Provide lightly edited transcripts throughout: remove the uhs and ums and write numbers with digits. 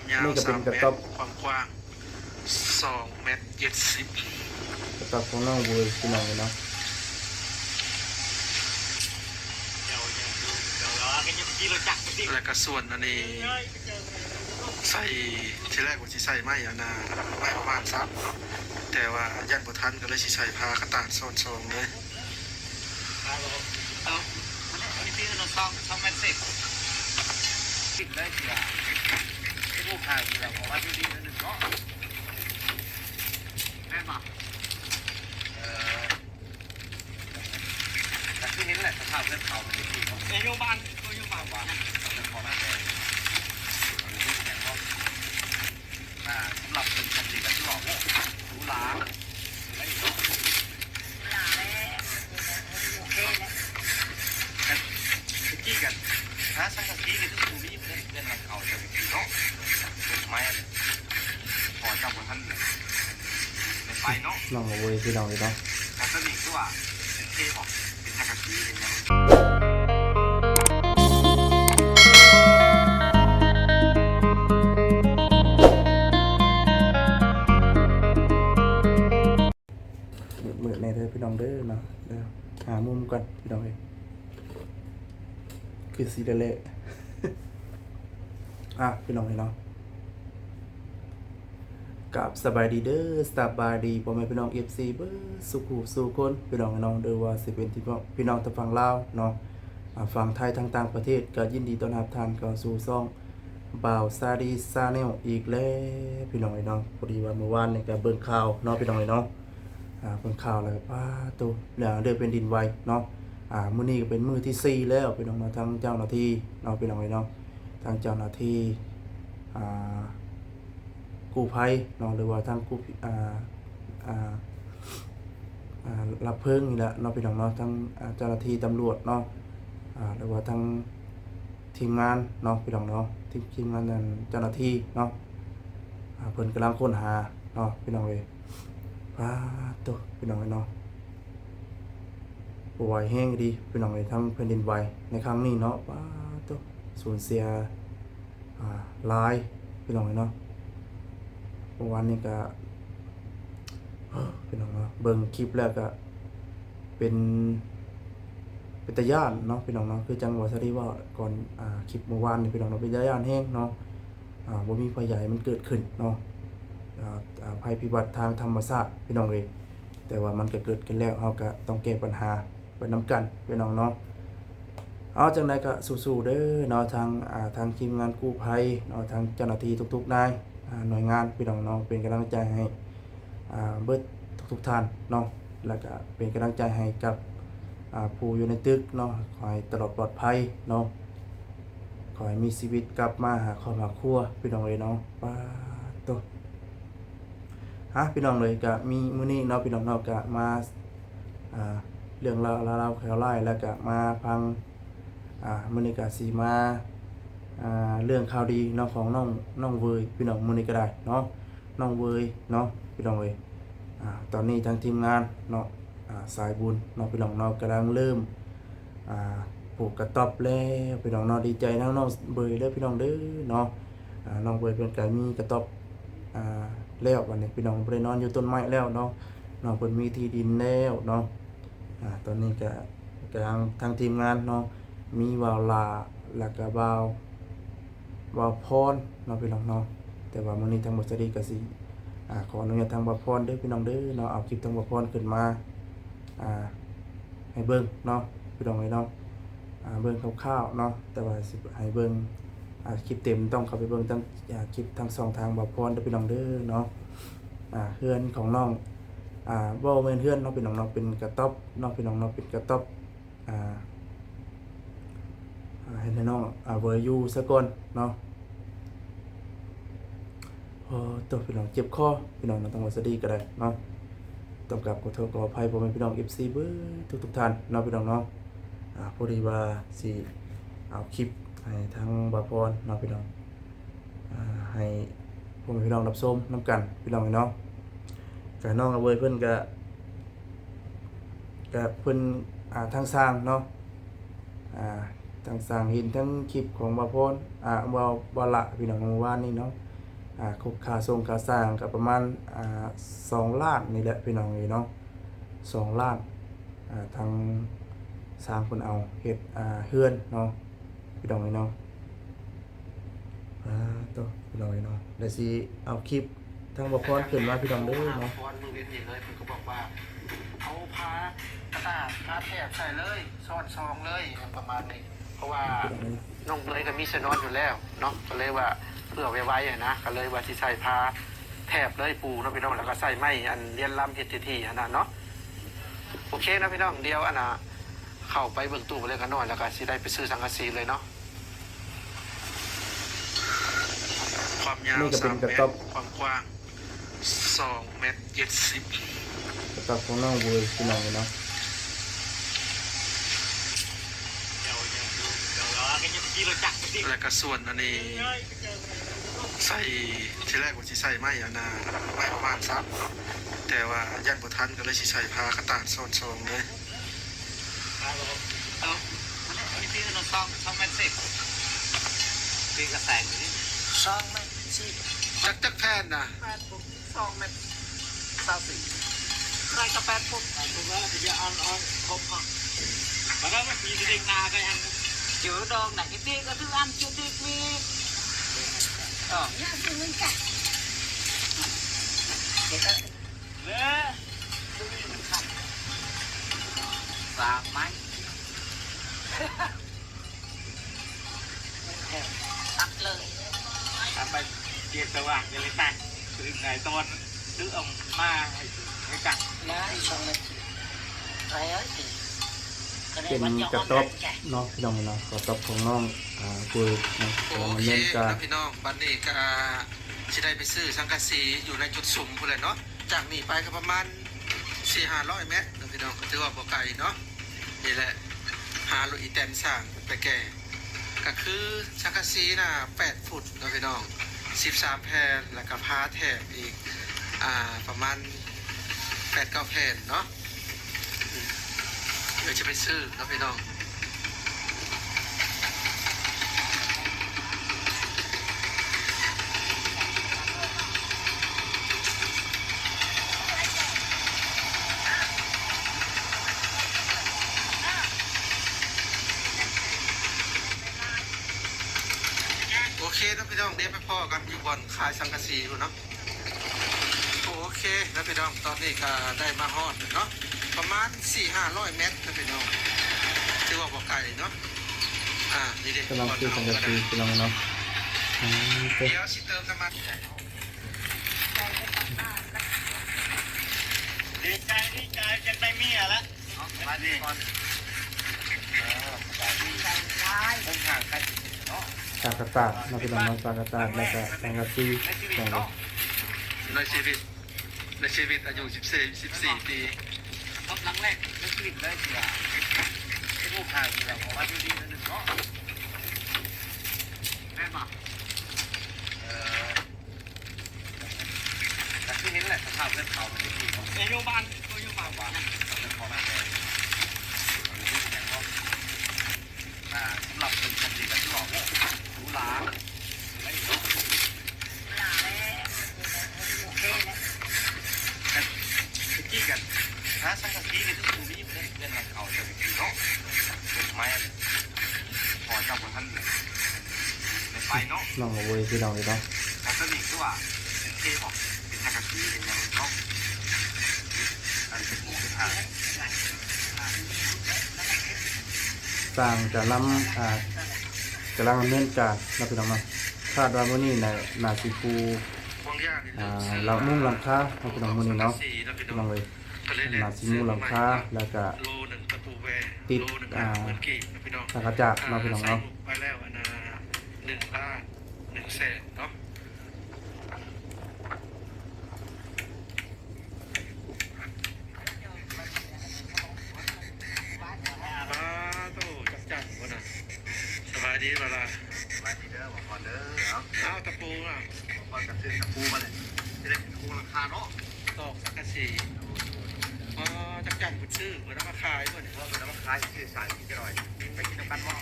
ความยาวนี่ก็เป็น3 กระเมตรต๊อบความกว้าง2 เมตร 70กระต๊อบของน้องเวยพี่น้องเนาะแล้วก็ส่วนอันนี้ใส่ที่แรกว่าสิใส่ไม้อันนาไม้ประมาณ3เนาะแต่ว่ายันบ่ทันก็เลยสิใส่ผ้ากระตาดซ้อนซองเลยเอาอันนี้พี่เราช่องแมสเซจติดได้เสียที่ผู้ขายเราบอกว่าที่ดีนั่นหนึ่งเนาะแม่มาแต่ที่นี้แหละสภาพเรื่องเขาเป็นที่เขาในโรงพยาบาลก็อยู่บ้านว่าเป็นของอะไรสำหรับเป็นคนดีกันที่บอกว่ารู้ล้างอะไรอีกเนาะกี้กันถ้าสังกัดกี้กันทุกคนนี้เป็นหลักเขาจะเป็นเนาะเป็นไม้พอจำบนท่านเลยเป็นไปเนาะน้องเวยพี่น้องเนาะแต่สนิทคือว่าเป็นเทพเป็นสังกัดกี้เป็นยังมืดในเธอพี่น้องเด้อเนาะเดี๋ยวหามุมก่อนพี่น้องเองคือสีเละพี่น้องเนาะกับสบายดีเด้อสบายดีพ่อแม่พี่น้อง FC เบอร์สุขุสุคนพี่น้องเนาะเด้อว่าสิเป็นที่พี่น้องทางฝั่งลาวเนาะฝั่งไทยทางต่างประเทศก็ยินดีต้อนรับท่านเข้าสู่ช่องบ่าวซาดีซาแนลอีกแล้วพี่น้องเนาะพอดีว่าเมื่อวานนี่ก็เบิ่งข่าวเนาะพี่น้องเนาะเบิ่งข่าวแล้วก็ป้าตัวแล้วเด้อเป็นดินไหวเนาะมื้อนี้ก็เป็นมื้อที่4แล้วพี่น้องเนาะทางเจ้าหน้าที่เนาะพี่น้องเนาะทางเจ้าหน้าที่กู้ภัยเนาะหรือว่าทางกู้รับเพลิงนี่แหละเนาะพี่น้องเนาะทั้งเจ้าหน้าที่ตำรวจเนาะหรือว่าทั้งทีมงานเนาะพี่น้องเนาะทีมงานนั้นเจ้าหน้าที่เนาะเพิ่นกำลังค้นหาเนาะพี่น้องเอ้ยตัวพี่น้องเนาะป่วยแห้งดีพี่น้องเอ้ยทั้งแผ่นดินไหวในครั้งนี้เนาะตัวสูญเสียหลายพี่น้องเนาะเมื่อวานนี้ก็พี่น้องเนาะเบิ่งคลิปแล้วก็เป็นตาย่านเนาะพี่น้องเนาะคือจังหวะซะที่ว่าก่อนคลิปเมื่อวานนี่พี่น้องเนาะเป็นตาย่านแห้งเนาะบ่มีภัยใหญ่มันเกิดขึ้นเนาะภัยพิบัติทางธรรมชาติพี่น้องเอ้ยแต่ว่ามันก็เกิดขึ้นแล้วเฮาก็ต้องแก้ปัญหาไปนำกันพี่น้องเนาะเอาจังได๋ก็สู้ๆเด้อเนาะทางทีมงานกู้ภัยเนาะทางเจ้าหน้าที่ทุกๆนายหน่วยงานพี่น้องเนาะเป็นกำลังใจให้เบิดทุกท่านเนาะแล้วก็เป็นกำลังใจให้กับผู้อยู่ในตึกเนาะขอให้ตลอดปลอดภัยเนาะขอให้มีชีวิตกลับมาหาครอบครัวพี่น้องเลยเนาะตัวพี่น้องเลยก็มีมื้อนี้เนาะพี่น้องเนาะก็มาเรื่องเราแขวไล่แล้วก็มาฟังมื้อนี้ก็สิมาเรื่องข่าวดีเนาะของน้องเวยพี่น้องมื้อนี้ก็ได้เนาะน้องเวยเนาะพี่น้องเวยตอนนี้ทางทีมงานเนาะสายบุญเนาะพี่น้องเนาะกำลังเริ่มปลูกกระต๊อบแล้วพี่น้องเนาะดีใจน้องเวยเด้อพี่น้องเด้อเนาะน้องเวยเพิ่นก็มีกระต๊อบแล้ววันนี้พี่น้องบ่ได้นอนอยู่ต้นไม้แล้วเนาะน้องเพิ่นมีที่ดินแล้วเนาะตอนนี้ก็กำลังทางทีมงานเนาะมีวาวลาแล้วก็วาวพรเนาะพี่น้องเนาะแต่ว่ามื้อนี้ทางบ่สดีก็สิขออนุญาตทางบ่พรเด้อพี่น้องเด้อเนาะเอาคลิปทางบ่พรขึ้นมาให้เบิ่งเนาะพี่น้องเนาะเบิ่งคร่าวๆเนาะแต่ว่าสิให้เบิ่งคลิปเต็มต้องเข้าไปเบิ่งทั้งคลิปทั้ง2ทางบ่พรเด้อพี่น้องเด้อเนาะเฮือนของน้องบ่แม่นเฮือนเนาะพี่น้องเนาะเป็นกระต๊อบเนาะพี่น้องเนาะเป็นกระต๊อบให้น้องเวอร์อยู่ซะก่อนเนาะตัวพี่น้องเจ็บคอพี่น้องต้องมาสดีก็ได้เนาะต้องกลับขอโทษขออภัยพ่อแม่พี่น้อง FC เบิดทุกท่านเนาะพี่น้องเนาะพอดีว่าสิเอาคลิปให้ทางบาพรเนาะพี่น้องให้พ่อแม่พี่น้องรับชมนำกันพี่น้องเนาะก็น้องเวยเพิ่นก็เพิ่นทางสร้างเนาะทางสร้างเห็นทั้งคลิปของบาพรบ่ละพี่น้องเมื่อวานนี้เนาะ ค่าส่งค่าสร้างก็ประมาณ2 ล้านนี่แหละพี่น้องเอ้ยเนาะ2 ล้านทางสร้างคนเอาเฮ็ดเฮือนเนาะพี่น้องเอ้ยเนาะต่อพี่น้องเอ้ยเนาะได้สิเอาคลิปทางบ่พรขึ้นมาพี่น้องเด้อเนาะ พรมือเว้นนี่เลยเพิ่นก็บอกว่าเอาพากระดาษพาแถบใส่เลยซ่อนซองเลยประมาณนี้เพราะว่าน้องเลยก็มีสนอนอยู่แล้วเนาะก็เลยว่าเพื่อไว้นะก็เลยว่าสิใส่พาแถบเลยปูเนาะพี่น้องแล้วก็ใส่ไม้อันเรียนลำเฮ็ดทีอันนั้นเนาะโอเคนะพี่น้องเดียวอันน่ะเข้าไปเบิ่งตู้เลยกันหน่อยแล้วก็สิได้ไปซื้อสังกะสีเลยเนาะความยาว นี่ก็เป็น 3 กระ เม ต๊ ต อบ รความกว้าง2 เมตร 70 กระต๊อบของน้องเวยพี่น้องเอ้ยเนาะ แล้วก็ส่วนอันนี้ใส่ที่แรกว่าสิใส่ไม้อันน่ะไม้ประมาณ3แต่ว่ายันบ่ทันก็เลยสิใส่ผ้ากระตากซ้อนซองเลย เอาอันนี้พี่ขนมซองแม่นสิพี่กระแสงนี่ 2 เมตร จักแผ่นน่ะ 8 ฟุต 2 เมตร 24ใครก็8 ฟุต ผมว่าจะอ่อนครบอ่ะแล้วก็มีเด็กนากันยัง chữ đòn này cái tiếc có thức ăn chưa tiếc vì nhá thì mình cả เนื้อ và máy tắt lời ทำไปเกียรสว่างเลยตักถึงไงตอนซื้อออกมาให้จัก nhá đi xong rồi đấy ấy thì cái เป็ này น vẫn กระ cho ต๊อบ con chạy เนาะพี่น้องเอ้ยเนาะกระต๊อบของน้องเวยเนาะ โอ กำลัง เค ดำเนินการ นะพี่น้องบัดนี้ก็สิได้ไปซื้อสังกะสีอยู่ในจุดสุ่มพุ่นแหละเนาะจากนี้ไปก็ประมาณ 400-500 เมตรนะพี่น้องก็ถือว่าบ่ไกลเนาะนี่แหละหารถอีแตนสร้างไปแก่ก็คือสังกะสีน่ะ8 ฟุตนะพี่น้อง13 แผ่นแล้วก็พาแถบอีกประมาณ 8-9 แผ่นเนาะเดี๋ยวจะไปซื้อนะพี่น้องโอเคนะพี่น้องเดี๋ยวไปพ่อกันอยู่บอนขายสังกะสีอยู่เนาะโอเคนะพี่น้องตอนนี้ก็ได้มาฮอดเนาะประมาณ 400-500 เมตรนะพี่น้องถือว่าบ่ไกลเนาะนี่เด็ก กำลังซื้อสังกะสีพี่น้องเอ้ยเนาะเด้อ เดี๋ยวสิเติมน้ำมัน ดีใจจะได้เมียแล้วมาดีก่อนผมห่างใครเนาะ สากกระตากเนาะพี่น้องเนาะสากกระตากแล้วก็สังกะสี ในชีวิต พี่น้องเอ้ย เนาะ ในชีวิตอายุ14 ปี ตบหลังแรกในชีวิตเลยที่ว่าที่ลูกห่างที่เราของว่าที่ดีนั่นเนาะแม่บอกแต่ที่นี้แหละสภาพเรื่องเขามันดีเขาโยบานว่าเป็นของมันเลยสำหรับเป็นคนดีกันที่บอกว่ารู้ล้างอะไรเนาะกี้กันถ้าสังกัดกี้กันทุกคนมีเป็นหลังเขาจะเป็นเนาะเป็นไม้พอจับคนท่านในไฟเนาะ น้องเวยพี่น้องเอ้ยเนาะ แต่ก็มีคือว่าเป็นเทพเป็นสังกัดกี้เป็นยังเนาะอันเป็นหมูเป็นห่าง สร้างจะล้ำกำลังดำเนินการนะพี่น้องเนาะคาดว่ามื้อนี้น่าสิปู พวงย่านี่ เรามุ่งหลังคาเนาะพี่น้องมื้อนี้เนาะ 4นะพี่ พี่ น้ น้ อ อง งเอ้ย ก็เลย น่าสิมุ่งหลังคาแล้วก็ โลหนึ่งตะปูแว ติด โลหนึ่งเหมือนกี่นะพี่น้อง สังกะจากเนาะพี่น้องเนาะ ไปแล้วอันน่ะ1 ล้าน 1 แสนเนาะโตจัดวะนะสบายดีเวลา มาทีเด้อบอกก่อนเด้อเอา เอาตะปูอ่ะ บอกก่อนกับซื้อตะปูมาเลยจะได้เป็นคูราคาเนาะ ตอกสังกะสีจัดคุณซื้อเหมือนมาขายเหมือน เพราะเป็นน้ำคล้ายสื่อสารกินกันหน่อยไปกินน้ำกันหม้อ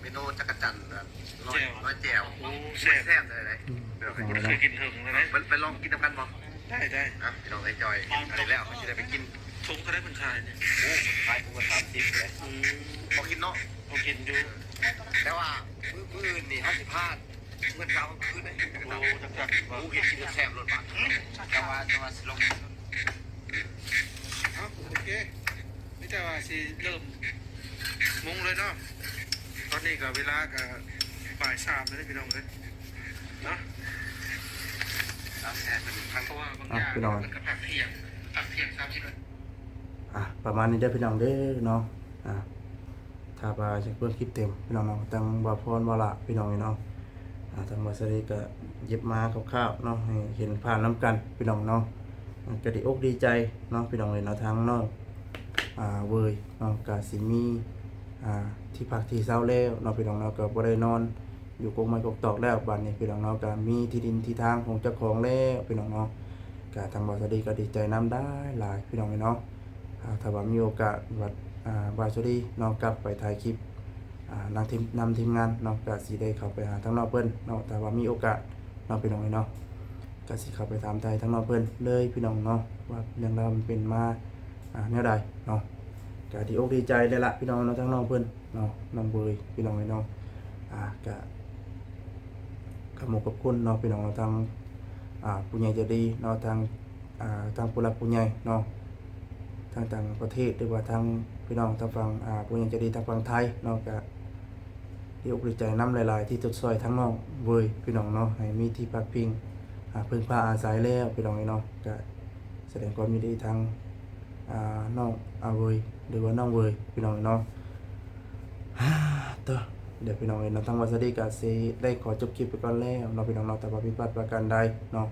เมนูจักรจันทร์ร้อยแจ่ว โอ้ แซ่ แซ่ บบ เลย พี่น้อง เคยกินถึงแล้วนะ ไปลองกินน้ำกันบ่ ได้ได้ พี่น้องไอ้จอยอันนี้แล้วเขาจะได้ไปกิน ทุงก็ได้เป็นชายเนี่ย โอ้ขายกุ้ง30เลยพอกินเนาะ เขากินอยู่ แต่ว่ามื้ออื่นนี่เขาสิพลาดเงินเช้าคืนได้ โอ้จัก กูเห็นกินแซ่บรสบาทแต่ว่าลง เอาโอเคไม่แต่ว่าสิเริ่มมุงเลยเนาะตอนนี้ก็เวลาก็บ่าย3แล้วพี่น้องเลยเนาะ แล้วแซ่บเป็นครั้ง เพราะว่าบางอย่างมันก็ผักเที่ยง30นาที ประมาณนี้ได้อพี่น้องเด้อเนาะถ้าว่าจะเบิ่งคลิปเต็มพี่น้องเนาะตั้งบ่พรบ่ละพี่น้องเนาะทางบริษัทก็เย็บมาคร่าวๆเนาะให้เห็นผ่านน้ำกันพี่น้องเนาะก็ดีอกดีใจเนาะพี่น้องเลยเนาะทางเนาะเวยเนาะก็สิมีที่พักที่เช้าแล้วเนาะพี่น้องเนาะก็บ่ได้นอนอยู่กงไม้กกตอกแล้วบัดนี้พี่น้องเนาะก็มีที่ดินที่ทางของเจ้าของแล้วพี่น้องเนาะก็ทางบริษัทก็ดีใจนํได้หลายพี่น้องเลยเนาะถ้าว่ามีโอกาสวัดบาสุรีเนาะกลับไปถ่ายคลิปนำทีมงานเนาะก็สิได้เข้าไปหาทั้งนอกเพิ่นเนาะแต่ว่ามีโอกาสเนาะพี่น้องเนาะก็สิเข้าไปถามไทยทั้งนอกเพิ่นเลยพี่น้องเนาะว่าเรื่องราวมันเป็นมาแนวใดเนาะก็ดีอกดีใจเลยล่ะพี่น้องเนาะทั้งนอกเพิ่นเนาะน้องเบยพี่น้องเนาะก็ขอบคุณเนาะพี่น้องเนาะทางผู้ใหญ่ใจดีเนาะทางผู้หลักผู้ใหญ่เนาะทางต่างประเทศหรือว่าทางพี่น้องทางฝั่งผู้ใหญ่ใจดีทางฝั่งไทยเนาะก็ดีอกดีใจน้ำหลายๆที่จดซอยทั้งน้องเว้ยพี่น้องเนาะให้มีที่พักพิงพึ่งพาอาศัยแล้วพี่น้องเนาะก็แสดงความยินดีทางน้องเว้ยหรือว่าน้องเว้ยพี่น้องเนาะต่อเดี๋ยวพี่น้องเนาะทางวัสดีก็สิได้ขอจบคลิปไปก่อนแล้วเนาะพี่น้องเนาะแต่ว่าผิดพลาดประการใดเนาะ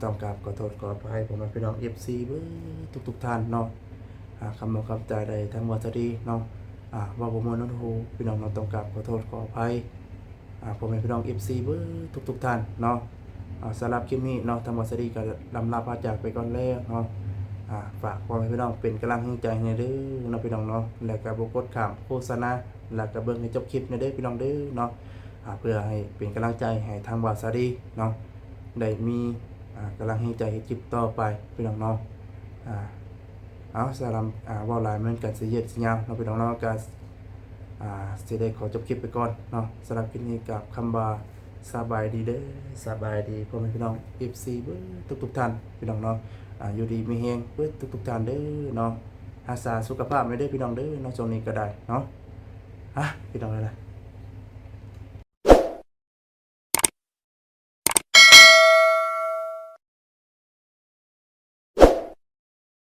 ต้องกราบขอโทษขออภัยผมและพี่น้อง FC เบ้อทุกท่านเนาะคำบอกคำใจใดทั้งวัสดีเนาะว่าผมมโนทูพี่น้องเราต้องกราบขอโทษขออภัยผมเป็นพี่น้อง FC เบ้อทุกท่านเนาะสำหรับคลิปนี้เนาะทางวัสดีก็ลำลาพาจากไปก่อนแล้วเนาะฝากพ่อแม่พี่น้องเป็นกำลังใจให้เด้อเนาะพี่น้องเนาะแล้วก็บ่กดข้ามโฆษณาแล้วก็เบิ่งให้จบคลิปเด้อพี่น้องเด้อเนาะเพื่อให้เป็นกำลังใจให้ทางวัสดีเนาะได้มีกำลังให้ใจให้คลิปต่อไปพี่น้องเนาะเอาสำหรับว่าหลายเหมือนกันสิเย็ดสิยาวเนาะพี่น้องเนาะก็สิได้ขอจบคลิปไปก่อนเนาะสำหรับคลิปนี้กับคำว่าสบายดีเด้อสบายดีพ่อแม่พี่น้อง FC เบ้อทุกท่านพี่น้องเนาะอยู่ดีมีแฮงเบ้อทุกท่านเด้อเนาะรักษาสุขภาพไว้เด้อพี่น้องเด้อเนาะช่วงนี้ก็ได้เนาะพี่น้องเลยนะ